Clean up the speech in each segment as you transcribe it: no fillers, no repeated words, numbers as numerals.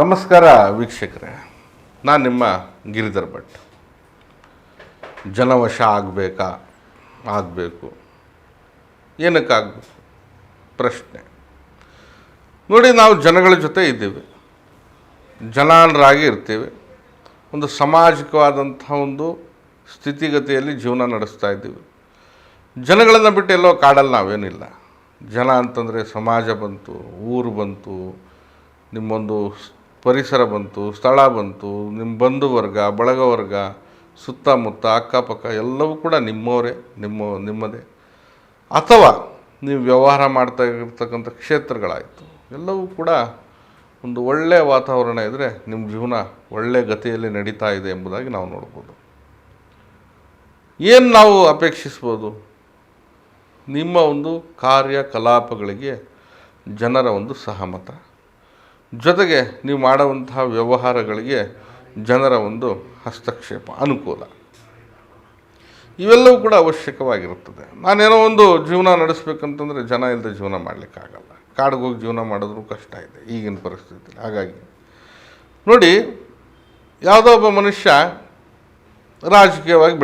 ನಮಸ್ಕಾರ ವೀಕ್ಷಕರೇ, ನಾನು ನಿಮ್ಮ ಗಿರಿಧರ್ ಭಟ್. ಜನವಶ ಆಗಬೇಕು, ಏನಕ್ಕಾಗಬೇಕು ಪ್ರಶ್ನೆ. ನೋಡಿ, ನಾವು ಜನಗಳ ಜೊತೆ ಇದ್ದೀವಿ, ಜನಾನರಾಗಿ ಇರ್ತೀವಿ, ಒಂದು ಸಾಮಾಜಿಕವಾದಂಥ ಒಂದು ಸ್ಥಿತಿಗತಿಯಲ್ಲಿ ಜೀವನ ನಡೆಸ್ತಾ ಇದ್ದೀವಿ. ಜನಗಳನ್ನು ಬಿಟ್ಟು ಎಲ್ಲೋ ಕಾಡಲ್ಲಿ ನಾವೇನಿಲ್ಲ. ಜನ ಅಂತಂದರೆ ಸಮಾಜ ಬಂತು, ಊರು ಬಂತು, ನಿಮ್ಮೊಂದು ಪರಿಸರ ಬಂತು, ಸ್ಥಳ ಬಂತು, ನಿಮ್ಮ ಬಂಧುವರ್ಗ, ಬಳಗವರ್ಗ, ಸುತ್ತಮುತ್ತ ಅಕ್ಕಪಕ್ಕ ಎಲ್ಲವೂ ಕೂಡ ನಿಮ್ಮವರೇ, ನಿಮ್ಮದೇ. ಅಥವಾ ನೀವು ವ್ಯವಹಾರ ಮಾಡ್ತಾ ಇರ್ತಕ್ಕಂಥ ಕ್ಷೇತ್ರಗಳಾಯಿತು, ಎಲ್ಲವೂ ಕೂಡ ಒಂದು ಒಳ್ಳೆಯ ವಾತಾವರಣ ಇದ್ದರೆ ನಿಮ್ಮ ಜೀವನ ಒಳ್ಳೆಯ ಗತಿಯಲ್ಲಿ ನಡೀತಾ ಇದೆ ಎಂಬುದಾಗಿ ನಾವು ನೋಡ್ಬೋದು. ಏನು ನಾವು ಅಪೇಕ್ಷಿಸ್ಬೋದು? ನಿಮ್ಮ ಒಂದು ಕಾರ್ಯಕಲಾಪಗಳಿಗೆ ಜನರ ಒಂದು ಸಹಮತ, ಜೊತೆಗೆ ನೀವು ಮಾಡುವಂತಹ ವ್ಯವಹಾರಗಳಿಗೆ ಜನರ ಒಂದು ಹಸ್ತಕ್ಷೇಪ, ಅನುಕೂಲ, ಇವೆಲ್ಲವೂ ಕೂಡ ಅವಶ್ಯಕವಾಗಿರುತ್ತದೆ. ನಾನೇನೋ ಒಂದು ಜೀವನ ನಡೆಸಬೇಕಂತಂದರೆ ಜನ ಇಲ್ಲದೆ ಜೀವನ ಮಾಡಲಿಕ್ಕಾಗಲ್ಲ. ಕಾಡಿಗೆ ಹೋಗಿ ಜೀವನ ಮಾಡಿದ್ರೂ ಕಷ್ಟ ಇದೆ ಈಗಿನ ಪರಿಸ್ಥಿತಿಯಲ್ಲಿ. ಹಾಗಾಗಿ ನೋಡಿ, ಯಾವುದೋ ಒಬ್ಬ ಮನುಷ್ಯ ರಾಜಕೀಯವಾಗಿ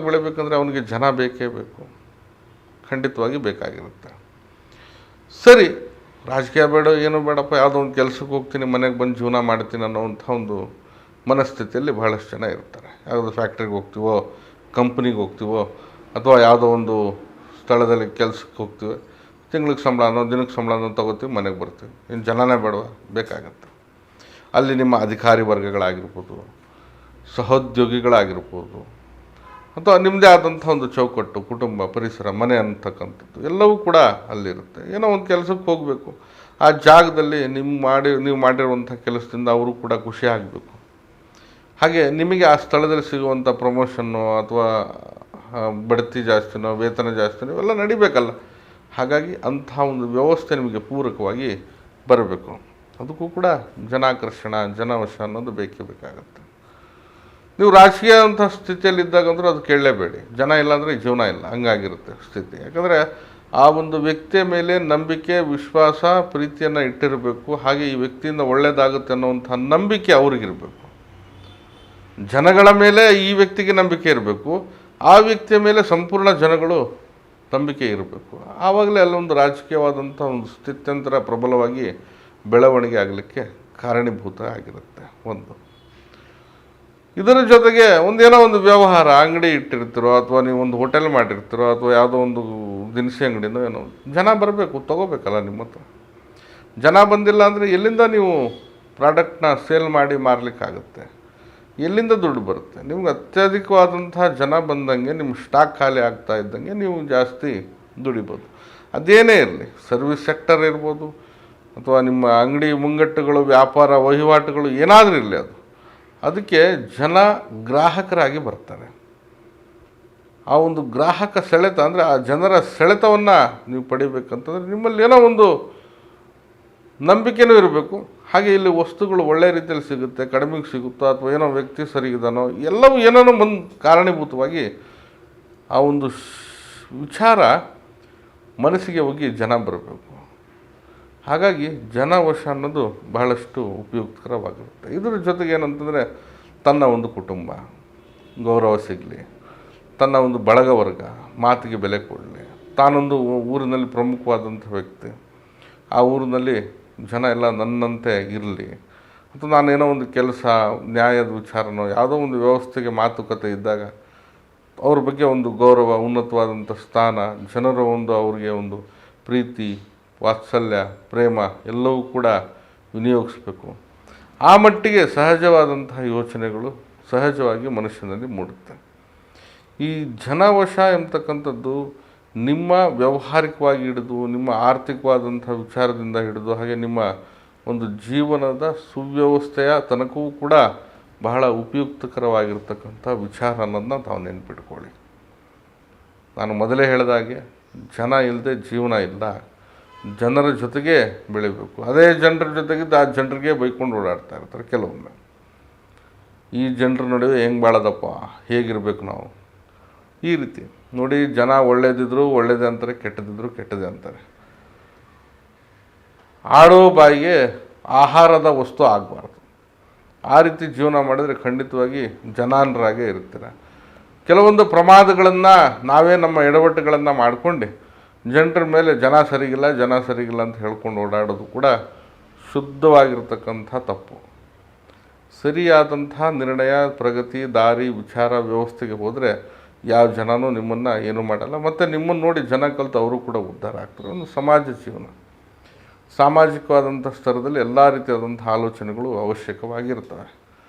ಬೆಳಿಬೇಕಂದ್ರೆ ಅವನಿಗೆ ಜನ ಬೇಕೇ ಬೇಕು, ಖಂಡಿತವಾಗಿ ಬೇಕಾಗಿರುತ್ತೆ. ಸರಿ, ರಾಜಕೀಯ ಬೇಡ, ಏನೂ ಬೇಡಪ್ಪ, ಯಾವುದೋ ಒಂದು ಕೆಲಸಕ್ಕೆ ಹೋಗ್ತೀನಿ, ಮನೆಗೆ ಬಂದು ಜೀವನ ಮಾಡ್ತೀನಿ ಅನ್ನೋವಂಥ ಒಂದು ಮನಸ್ಥಿತಿಯಲ್ಲಿ ಬಹಳಷ್ಟು ಜನ ಇರ್ತಾರೆ. ಯಾವುದೋ ಫ್ಯಾಕ್ಟ್ರಿಗೆ ಹೋಗ್ತೀವೋ, ಕಂಪ್ನಿಗೆ ಹೋಗ್ತೀವೋ, ಅಥವಾ ಯಾವುದೋ ಒಂದು ಸ್ಥಳದಲ್ಲಿ ಕೆಲಸಕ್ಕೆ ಹೋಗ್ತೀವಿ, ತಿಂಗಳಿಗೆ ಸಂಬಳನೋ ದಿನಕ್ಕೆ ಸಂಬಳನೋ ತೊಗೋತೀವಿ, ಮನೆಗೆ ಬರ್ತೀವಿ. ಇನ್ನು ಜನನೇ ಬೇಡವ, ಬೇಕಾಗತ್ತೆ. ಅಲ್ಲಿ ನಿಮ್ಮ ಅಧಿಕಾರಿ ವರ್ಗಗಳಾಗಿರ್ಬೋದು, ಸಹೋದ್ಯೋಗಿಗಳಾಗಿರ್ಬೋದು, ಅಥವಾ ನಿಮ್ಮದೇ ಆದಂಥ ಒಂದು ಚೌಕಟ್ಟು, ಕುಟುಂಬ, ಪರಿಸರ, ಮನೆ ಅಂತಕ್ಕಂಥದ್ದು ಎಲ್ಲವೂ ಕೂಡ ಅಲ್ಲಿರುತ್ತೆ. ಏನೋ ಒಂದು ಕೆಲಸಕ್ಕೆ ಹೋಗಬೇಕು, ಆ ಜಾಗದಲ್ಲಿ ನೀವು ಮಾಡಿರುವಂಥ ಕೆಲಸದಿಂದ ಅವರು ಕೂಡ ಖುಷಿ ಆಗಬೇಕು. ಹಾಗೆ ನಿಮಗೆ ಆ ಸ್ಥಳದಲ್ಲಿ ಸಿಗುವಂಥ ಪ್ರಮೋಷನ್ನು ಅಥವಾ ಬಡ್ತಿ ಜಾಸ್ತಿನೋ ವೇತನ ಜಾಸ್ತಿನೋ ಇವೆಲ್ಲ ನಡಿಬೇಕಲ್ಲ. ಹಾಗಾಗಿ ಅಂಥ ಒಂದು ವ್ಯವಸ್ಥೆ ನಿಮಗೆ ಪೂರಕವಾಗಿ ಬರಬೇಕು. ಅದಕ್ಕೂ ಕೂಡ ಜನಾಕರ್ಷಣ, ಜನವಶ ಅನ್ನೋದು ಬೇಕೇ ಬೇಕಾಗತ್ತೆ. ನೀವು ರಾಜಕೀಯ ಅಂಥ ಸ್ಥಿತಿಯಲ್ಲಿದ್ದಾಗಂದ್ರೂ ಅದು ಕೇಳಲೇಬೇಡಿ. ಜನ ಇಲ್ಲಾಂದರೆ ಜೀವನ ಇಲ್ಲ, ಹಂಗಾಗಿರುತ್ತೆ ಸ್ಥಿತಿ. ಯಾಕಂದರೆ ಆ ಒಂದು ವ್ಯಕ್ತಿಯ ಮೇಲೆ ನಂಬಿಕೆ, ವಿಶ್ವಾಸ, ಪ್ರೀತಿಯನ್ನು ಇಟ್ಟಿರಬೇಕು. ಹಾಗೆ ಈ ವ್ಯಕ್ತಿಯಿಂದ ಒಳ್ಳೆಯದಾಗುತ್ತೆ ಅನ್ನೋವಂಥ ನಂಬಿಕೆ ಅವ್ರಿಗಿರಬೇಕು. ಜನಗಳ ಮೇಲೆ ಈ ವ್ಯಕ್ತಿಗೆ ನಂಬಿಕೆ ಇರಬೇಕು, ಆ ವ್ಯಕ್ತಿಯ ಮೇಲೆ ಸಂಪೂರ್ಣ ಜನಗಳು ನಂಬಿಕೆ ಇರಬೇಕು. ಆವಾಗಲೇ ಅಲ್ಲೊಂದು ರಾಜಕೀಯವಾದಂಥ ಒಂದು ಸ್ಥಿತ್ಯಂತರ ಪ್ರಬಲವಾಗಿ ಬೆಳವಣಿಗೆ ಆಗಲಿಕ್ಕೆ ಕಾರಣೀಭೂತ ಆಗಿರುತ್ತೆ. ಇದರ ಜೊತೆಗೆ ಒಂದೇನೋ ಒಂದು ವ್ಯವಹಾರ, ಅಂಗಡಿ ಇಟ್ಟಿರ್ತೀರೋ, ಅಥವಾ ನೀವು ಒಂದು ಹೋಟೆಲ್ ಮಾಡಿರ್ತೀರೋ, ಅಥವಾ ಯಾವುದೋ ಒಂದು ದಿನಸಿ ಅಂಗಡಿನೋ ಏನೋ, ಜನ ಬರಬೇಕು, ತೊಗೋಬೇಕಲ್ಲ ನಿಮ್ಮ ಹತ್ರ. ಜನ ಬಂದಿಲ್ಲ ಅಂದರೆ ಎಲ್ಲಿಂದ ನೀವು ಪ್ರಾಡಕ್ಟ್ನ ಸೇಲ್ ಮಾಡಿ ಮಾರಲಿಕ್ಕಾಗುತ್ತೆ? ಎಲ್ಲಿಂದ ದುಡ್ಡು ಬರುತ್ತೆ? ನಿಮ್ಗೆ ಅತ್ಯಧಿಕವಾದಂಥ ಜನ ಬಂದಂಗೆ, ನಿಮ್ಮ ಸ್ಟಾಕ್ ಖಾಲಿ ಆಗ್ತಾ ಇದ್ದಂಗೆ ನೀವು ಜಾಸ್ತಿ ದುಡಿಬೋದು. ಅದೇನೇ ಇರಲಿ, ಸರ್ವಿಸ್ ಸೆಕ್ಟರ್ ಇರ್ಬೋದು, ಅಥವಾ ನಿಮ್ಮ ಅಂಗಡಿ ಮುಂಗಟ್ಟುಗಳು, ವ್ಯಾಪಾರ ವಹಿವಾಟುಗಳು ಏನಾದರೂ ಇರಲಿ, ಅದಕ್ಕೆ ಜನ ಗ್ರಾಹಕರಾಗಿ ಬರ್ತಾರೆ. ಆ ಒಂದು ಗ್ರಾಹಕ ಸೆಳೆತ ಅಂದರೆ ಆ ಜನರ ಸೆಳೆತವನ್ನು ನೀವು ಪಡಿಬೇಕಂತಂದರೆ ನಿಮ್ಮಲ್ಲಿ ಏನೋ ಒಂದು ನಂಬಿಕೆನೂ ಇರಬೇಕು. ಹಾಗೆ ಇಲ್ಲಿ ವಸ್ತುಗಳು ಒಳ್ಳೆ ರೀತಿಯಲ್ಲಿ ಸಿಗುತ್ತೆ, ಕಡಿಮೆಗೆ ಸಿಗುತ್ತೋ, ಅಥವಾ ಏನೋ ವ್ಯಕ್ತಿ ಸರಿಗಿದಾನೋ, ಎಲ್ಲವೂ ಏನೋ ಕಾರಣೀಭೂತವಾಗಿ ಆ ಒಂದು ವಿಚಾರ ಮನಸ್ಸಿಗೆ ಹೋಗಿ ಜನ ಬರಬೇಕು. ಹಾಗಾಗಿ ಜನವಶ ಅನ್ನೋದು ಬಹಳಷ್ಟು ಉಪಯುಕ್ತಕರವಾಗಿರುತ್ತೆ. ಇದರ ಜೊತೆಗೆ ಏನಂತಂದರೆ ತನ್ನ ಒಂದು ಕುಟುಂಬ ಗೌರವ ಸಿಗಲಿ, ತನ್ನ ಒಂದು ಬಳಗವರ್ಗ ಮಾತಿಗೆ ಬೆಲೆ ಕೊಡಲಿ, ತಾನೊಂದು ಊರಿನಲ್ಲಿ ಪ್ರಮುಖವಾದಂಥ ವ್ಯಕ್ತಿ, ಆ ಊರಿನಲ್ಲಿ ಜನ ಎಲ್ಲ ನನ್ನಂತೆ ಇರಲಿ, ಅಥವಾ ನಾನೇನೋ ಒಂದು ಕೆಲಸ, ನ್ಯಾಯದ ವಿಚಾರನೋ ಯಾವುದೋ ಒಂದು ವ್ಯವಸ್ಥೆಗೆ ಮಾತುಕತೆ ಇದ್ದಾಗ ಅವ್ರ ಬಗ್ಗೆ ಒಂದು ಗೌರವ, ಉನ್ನತವಾದಂಥ ಸ್ಥಾನ, ಜನರ ಒಂದು ಅವರಿಗೆ ಒಂದು ಪ್ರೀತಿ, ವಾತ್ಸಲ್ಯ, ಪ್ರೇಮ ಎಲ್ಲವೂ ಕೂಡ ವಿನಿಯೋಗಿಸಬೇಕು. ಆ ಮಟ್ಟಿಗೆ ಸಹಜವಾದಂತಹ ಯೋಚನೆಗಳು ಸಹಜವಾಗಿ ಮನುಷ್ಯನಲ್ಲಿ ಮೂಡುತ್ತೆ. ಈ ಜನವಶ ಎಂಬತಕ್ಕಂಥದ್ದು ನಿಮ್ಮ ವ್ಯಾವಹಾರಿಕವಾಗಿ ಹಿಡಿದು, ನಿಮ್ಮ ಆರ್ಥಿಕವಾದಂಥ ವಿಚಾರದಿಂದ ಹಿಡಿದು, ಹಾಗೆ ನಿಮ್ಮ ಒಂದು ಜೀವನದ ಸುವ್ಯವಸ್ಥೆಯ ತನಕವೂ ಕೂಡ ಬಹಳ ಉಪಯುಕ್ತಕರವಾಗಿರ್ತಕ್ಕಂಥ ವಿಚಾರ ಅನ್ನೋದನ್ನ ತಾವು ನೆನ್ಪಿಟ್ಕೊಳ್ಳಿ. ನಾನು ಮೊದಲೇ ಹೇಳಿದಾಗೆ, ಜನ ಇಲ್ಲದೆ ಜೀವನ ಇಲ್ಲ. ಜನರ ಜೊತೆಗೆ ಬೆಳಿಬೇಕು. ಅದೇ ಜನರ ಜೊತೆಗಿದ್ದು ಆ ಜನರಿಗೆ ಬೈಕೊಂಡು ಓಡಾಡ್ತಾ ಇರ್ತಾರೆ ಕೆಲವೊಮ್ಮೆ. ಈ ಜನರ ನಡುವೆ ಹೆಂಗೆ ಬಾಳೋದಪ್ಪ, ಹೇಗಿರಬೇಕು ನಾವು, ಈ ರೀತಿ ನೋಡಿ. ಜನ ಒಳ್ಳೇದಿದ್ರು ಒಳ್ಳೇದೇ ಅಂತಾರೆ, ಕೆಟ್ಟದಿದ್ರು ಕೆಟ್ಟದೇ ಅಂತಾರೆ. ಆಡೋ ಬಾಯಿಗೆ ಆಹಾರದ ವಸ್ತು ಆಗಬಾರ್ದು. ಆ ರೀತಿ ಜೀವನ ಮಾಡಿದರೆ ಖಂಡಿತವಾಗಿ ಜನಾನರಾಗೇ ಇರ್ತೀರ. ಕೆಲವೊಂದು ಪ್ರಮಾದಗಳನ್ನು ನಾವೇ ನಮ್ಮ ಎಡವಟ್ಟುಗಳನ್ನು ಮಾಡಿಕೊಂಡು ಜನರ ಮೇಲೆ ಜನ ಸರಿಗಿಲ್ಲ ಅಂತ ಹೇಳ್ಕೊಂಡು ಓಡಾಡೋದು ಕೂಡ ಶುದ್ಧವಾಗಿರ್ತಕ್ಕಂಥ ತಪ್ಪು. ಸರಿಯಾದಂಥ ನಿರ್ಣಯ, ಪ್ರಗತಿ, ದಾರಿ, ವಿಚಾರ, ವ್ಯವಸ್ಥೆಗೆ ಹೋದರೆ ಯಾವ ಜನನೂ ನಿಮ್ಮನ್ನು ಏನೂ ಮಾಡಲ್ಲ. ಮತ್ತು ನಿಮ್ಮನ್ನು ನೋಡಿ ಜನ ಕಲಿತು ಅವರು ಕೂಡ ಉದ್ಧಾರ ಆಗ್ತಾರೆ. ಒಂದು ಸಮಾಜ ಜೀವನ, ಸಾಮಾಜಿಕವಾದಂಥ ಸ್ತರದಲ್ಲಿ ಎಲ್ಲ ರೀತಿಯಾದಂಥ ಆಲೋಚನೆಗಳು ಅವಶ್ಯಕವಾಗಿರ್ತವೆ.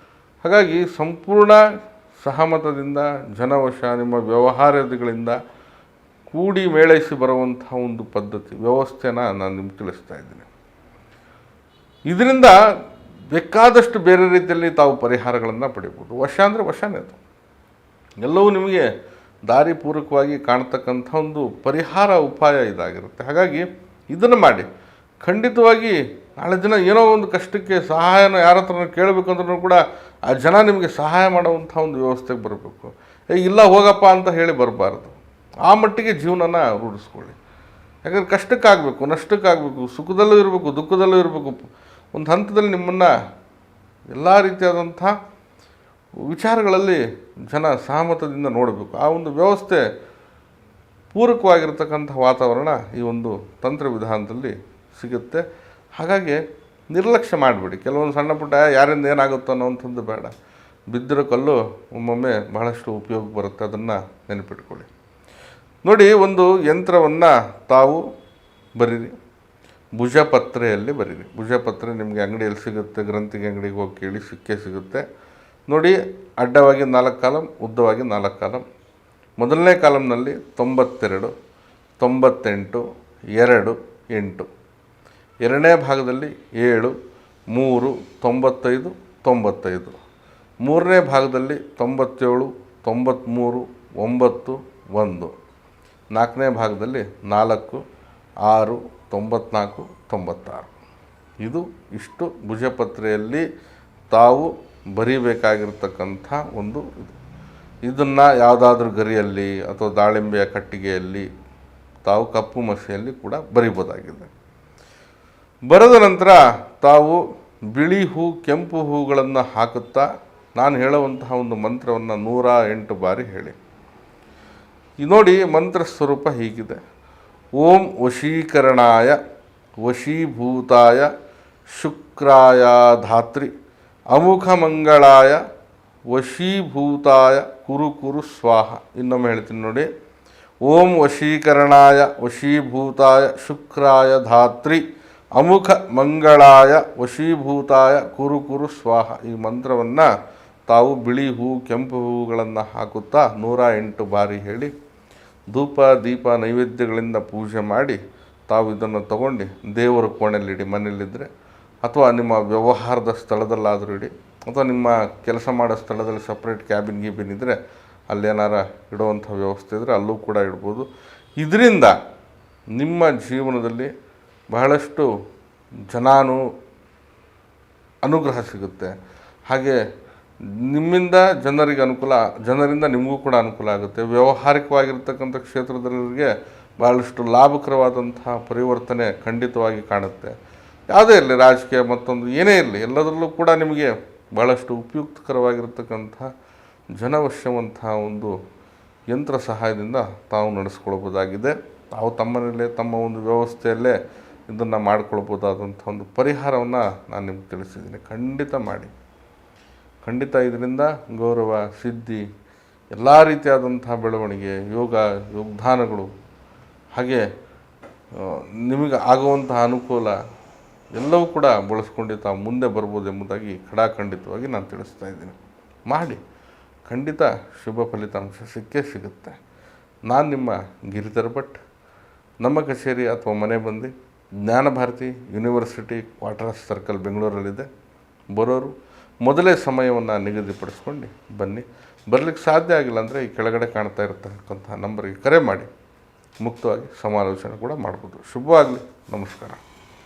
ಹಾಗಾಗಿ ಸಂಪೂರ್ಣ ಸಹಮತದಿಂದ, ಜನವಶ, ನಿಮ್ಮ ವ್ಯವಹಾರಗಳಿಂದ ಕೂಡಿ ಮೇಳೈಸಿ ಬರುವಂಥ ಒಂದು ಪದ್ಧತಿ, ವ್ಯವಸ್ಥೆನ ನಾನು ನಿಮ್ಗೆ ತಿಳಿಸ್ತಾ ಇದ್ದೀನಿ. ಇದರಿಂದ ಬೇಕಾದಷ್ಟು ಬೇರೆ ರೀತಿಯಲ್ಲಿ ತಾವು ಪರಿಹಾರಗಳನ್ನು ಪಡಿಬೋದು. ವಶ ಅಂದರೆ ವಶನೇ, ಅದು ಎಲ್ಲವೂ ನಿಮಗೆ ದಾರಿ ಪೂರಕವಾಗಿ ಕಾಣ್ತಕ್ಕಂಥ ಒಂದು ಪರಿಹಾರ ಉಪಾಯ ಇದಾಗಿರುತ್ತೆ. ಹಾಗಾಗಿ ಇದನ್ನು ಮಾಡಿ. ಖಂಡಿತವಾಗಿ ನಾಳೆ ದಿನ ಏನೋ ಒಂದು ಕಷ್ಟಕ್ಕೆ ಸಹಾಯನ ಯಾರ ಹತ್ರ ಕೇಳಬೇಕಂದ್ರೂ ಕೂಡ ಆ ಜನ ನಿಮಗೆ ಸಹಾಯ ಮಾಡುವಂಥ ಒಂದು ವ್ಯವಸ್ಥೆಗೆ ಬರಬೇಕು. ಇಲ್ಲ ಹೋಗಪ್ಪ ಅಂತ ಹೇಳಿ ಬರಬಾರ್ದು. ಆ ಮಟ್ಟಿಗೆ ಜೀವನನ ರೂಢಿಸ್ಕೊಳ್ಳಿ. ಯಾಕಂದರೆ ಕಷ್ಟಕ್ಕಾಗಬೇಕು, ನಷ್ಟಕ್ಕಾಗಬೇಕು, ಸುಖದಲ್ಲೂ ಇರಬೇಕು, ದುಃಖದಲ್ಲೂ ಇರಬೇಕು. ಒಂದು ಹಂತದಲ್ಲಿ ನಿಮ್ಮನ್ನು ಎಲ್ಲ ರೀತಿಯಾದಂಥ ವಿಚಾರಗಳಲ್ಲಿ ಜನ ಸಹಮತದಿಂದ ನೋಡಬೇಕು. ಆ ಒಂದು ವ್ಯವಸ್ಥೆ ಪೂರಕವಾಗಿರ್ತಕ್ಕಂಥ ವಾತಾವರಣ ಈ ಒಂದು ತಂತ್ರ ವಿಧಾನದಲ್ಲಿ ಸಿಗುತ್ತೆ. ಹಾಗಾಗಿ ನಿರ್ಲಕ್ಷ್ಯ ಮಾಡಿಬಿಡಿ. ಕೆಲವೊಂದು ಸಣ್ಣ ಪುಟ್ಟ ಯಾರಿಂದ ಏನಾಗುತ್ತೋ ಅನ್ನೋವಂಥದ್ದು ಬೇಡ. ಬಿದ್ದಿರೋ ಕಲ್ಲು ಒಮ್ಮೊಮ್ಮೆ ಬಹಳಷ್ಟು ಉಪಯೋಗ ಬರುತ್ತೆ, ಅದನ್ನು ನೆನಪಿಟ್ಕೊಳ್ಳಿ. ನೋಡಿ, ಒಂದು ಯಂತ್ರವನ್ನು ತಾವು ಬರೀರಿ, ಭುಜಪತ್ರೆಯಲ್ಲಿ ಬರೀರಿ. ಭುಜಪತ್ರೆ ನಿಮಗೆ ಅಂಗಡಿಯಲ್ಲಿ ಸಿಗುತ್ತೆ, ಗ್ರಂಥಿಗೆ ಅಂಗಡಿಗೆ ಹೋಗಿ ಕೇಳಿ ಸಿಗುತ್ತೆ. ನೋಡಿ, ಅಡ್ಡವಾಗಿ 4 ಕಾಲಮ್, ಉದ್ದವಾಗಿ 4 ಕಾಲಮ್. ಮೊದಲನೇ ಕಾಲಮ್ನಲ್ಲಿ 92, 98, 2, 8. ಎರಡನೇ ಭಾಗದಲ್ಲಿ 7, 3, 95, 95. ಮೂರನೇ ಭಾಗದಲ್ಲಿ 97, 93, 9, 1. ನಾಲ್ಕನೇ ಭಾಗದಲ್ಲಿ 4, 6, 94, 96. ಇಷ್ಟು ಭುಜಪತ್ರೆಯಲ್ಲಿ ತಾವು ಬರೀಬೇಕಾಗಿರ್ತಕ್ಕಂಥ ಒಂದು ಇದನ್ನು ಯಾವುದಾದ್ರೂ ಗರಿಯಲ್ಲಿ ಅಥವಾ ದಾಳಿಂಬೆಯ ಕಟ್ಟಿಗೆಯಲ್ಲಿ ತಾವು ಕಪ್ಪು ಮಸಿಯಲ್ಲಿ ಕೂಡ ಬರಿಬೋದಾಗಿದೆ. ಬರೆದ ನಂತರ ತಾವು ಬಿಳಿ ಹೂ, ಕೆಂಪು ಹೂಗಳನ್ನು ಹಾಕುತ್ತಾ ನಾನು ಹೇಳುವಂತಹ ಒಂದು ಮಂತ್ರವನ್ನು 108 ಬಾರಿ ಹೇಳಿ. ನೋಡಿ, ಮಂತ್ರ ಸ್ವರೂಪ ಹೀಗಿದೆ: ಓಂ ವಶೀಕರಣಾಯ ವಶೀಭೂತಾಯ ಶುಕ್ರಾಯ ಧಾತ್ರಿ ಅಮುಖ ಮಂಗಳಾಯ ವಶೀಭೂತಾಯ ಕುರು ಸ್ವಾಹ. ಇನ್ನೊಮ್ಮೆ ಹೇಳ್ತೀನಿ ನೋಡಿ: ಓಂ ವಶೀಕರಣಾಯ ವಶೀಭೂತಾಯ ಶುಕ್ರಾಯ ಧಾತ್ರಿ ಅಮುಖ ಮಂಗಳಾಯ ವಶೀಭೂತಾಯ ಕುರು ಸ್ವಾಹ. ಈ ಮಂತ್ರವನ್ನು ತಾವು ಬಿಳಿ ಹೂ, ಕೆಂಪು ಹೂಗಳನ್ನು ಹಾಕುತ್ತಾ 108 ಬಾರಿ ಹೇಳಿ, ಧೂಪ ದೀಪ ನೈವೇದ್ಯಗಳಿಂದ ಪೂಜೆ ಮಾಡಿ ತಾವು ಇದನ್ನು ತಗೊಂಡು ದೇವರ ಕೋಣೆಯಲ್ಲಿಡಿ, ಮನೆಯಲ್ಲಿದ್ದರೆ, ಅಥವಾ ನಿಮ್ಮ ವ್ಯವಹಾರದ ಸ್ಥಳದಲ್ಲಾದರೂ ಇಡಿ, ಅಥವಾ ನಿಮ್ಮ ಕೆಲಸ ಮಾಡೋ ಸ್ಥಳದಲ್ಲಿ ಸಪ್ರೇಟ್ ಕ್ಯಾಬಿನ್ ಇದ್ದರೆ ಅಲ್ಲೇನಾರ ಇಡುವಂಥ ವ್ಯವಸ್ಥೆ ಇದ್ದರೆ ಅಲ್ಲೂ ಕೂಡ ಇಡ್ಬೋದು. ಇದರಿಂದ ನಿಮ್ಮ ಜೀವನದಲ್ಲಿ ಬಹಳಷ್ಟು ಅನುಗ್ರಹ ಸಿಗುತ್ತೆ. ಹಾಗೆ ನಿಮ್ಮಿಂದ ಜನರಿಗೆ ಅನುಕೂಲ, ಜನರಿಂದ ನಿಮಗೂ ಕೂಡ ಅನುಕೂಲ ಆಗುತ್ತೆ. ವ್ಯಾವಹಾರಿಕವಾಗಿರ್ತಕ್ಕಂಥ ಕ್ಷೇತ್ರದವರಿಗೆ ಭಾಳಷ್ಟು ಲಾಭಕರವಾದಂತಹ ಪರಿವರ್ತನೆ ಖಂಡಿತವಾಗಿ ಕಾಣುತ್ತೆ. ಯಾವುದೇ ಇರಲಿ, ರಾಜಕೀಯ ಮತ್ತೊಂದು ಏನೇ ಇರಲಿ, ಎಲ್ಲದರಲ್ಲೂ ಕೂಡ ನಿಮಗೆ ಭಾಳಷ್ಟು ಉಪಯುಕ್ತಕರವಾಗಿರ್ತಕ್ಕಂಥ ಜನವಶ್ಯವಂತಹ ಒಂದು ಯಂತ್ರ ಸಹಾಯದಿಂದ ತಾವು ನಡೆಸ್ಕೊಳ್ಬೋದಾಗಿದೆ. ತಾವು ತಮ್ಮನಲ್ಲೇ ತಮ್ಮ ಒಂದು ವ್ಯವಸ್ಥೆಯಲ್ಲೇ ಇದನ್ನು ಮಾಡಿಕೊಳ್ಬೋದಾದಂಥ ಒಂದು ಪರಿಹಾರವನ್ನು ನಾನು ನಿಮ್ಗೆ ತಿಳಿಸಿದ್ದೀನಿ. ಖಂಡಿತ ಮಾಡಿ. ಖಂಡಿತ ಇದರಿಂದ ಗೌರವ, ಸಿದ್ಧಿ, ಎಲ್ಲ ರೀತಿಯಾದಂಥ ಬೆಳವಣಿಗೆ, ಯೋಗದಾನಗಳು, ಹಾಗೆ ನಿಮಗೆ ಆಗುವಂತಹ ಅನುಕೂಲ ಎಲ್ಲವೂ ಕೂಡ ಬಳಸ್ಕೊಂಡು ತಾವು ಮುಂದೆ ಬರ್ಬೋದು ಎಂಬುದಾಗಿ ಖಂಡಿತವಾಗಿ ನಾನು ತಿಳಿಸ್ತಾ ಇದ್ದೀನಿ. ಮಾಡಿ. ಖಂಡಿತ ಶುಭ ಫಲಿತಾಂಶ ಸಿಗುತ್ತೆ. ನಾನು ನಿಮ್ಮ ಗಿರಿಧರ್ ಭಟ್. ನಮ್ಮ ಕಚೇರಿ ಅಥವಾ ಮನೆ ಬಂದು ಜ್ಞಾನಭಾರತಿ ಯೂನಿವರ್ಸಿಟಿ ಕ್ವಾರ್ಟರ್ಸ್ ಸರ್ಕಲ್ ಬೆಂಗಳೂರಲ್ಲಿದೆ. ಬರೋರು ಮೊದಲೇ ಸಮಯವನ್ನು ನಿಗದಿಪಡಿಸ್ಕೊಂಡು ಬನ್ನಿ. ಬರಲಿಕ್ಕೆ ಸಾಧ್ಯ ಆಗಿಲ್ಲ ಅಂದರೆ ಈ ಕೆಳಗಡೆ ಕಾಣ್ತಾ ಇರತಕ್ಕಂಥ ನಂಬರ್ಗೆ ಕರೆ ಮಾಡಿ ಮುಕ್ತವಾಗಿ ಸಮಾಲೋಚನೆ ಕೂಡ ಮಾಡ್ಬೋದು. ಶುಭವಾಗಲಿ. ನಮಸ್ಕಾರ.